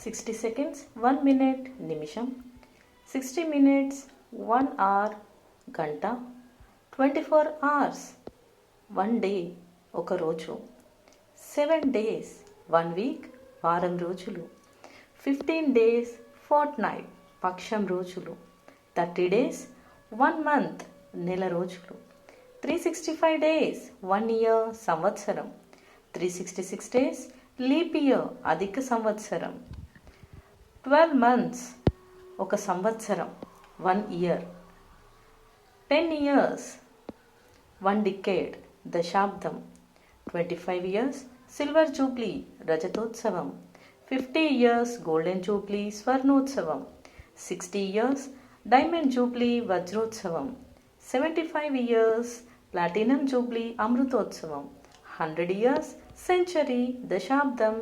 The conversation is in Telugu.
60 seconds 1 minute నిమిషం, 60 minutes 1 hour గంట, 24 hours 1 day ఒక రోజు, 7 days 1 week వారం రోజులు, 15 days fortnight పక్షం రోజులు, 30 days 1 month నెల రోజులు, 365 days 1 year సంవత్సరం, 366 days లీప్ ఇయర్ అధిక సంవత్సరం, 12 months ఒక సంవత్సరం 1 year, 10 years 1 decade దశాబ్దం, 25 years సిల్వర్ జూబ్లీ రజతోత్సవం, 50 years గోల్డెన్ జూబ్లీ స్వర్ణోత్సవం, 60 years డైమండ్ జూబ్లీ వజ్రోత్సవం, 75 years ప్లాటినం జూబ్లీ అమృతోత్సవం, 100 years సెంచరీ దశాబ్దం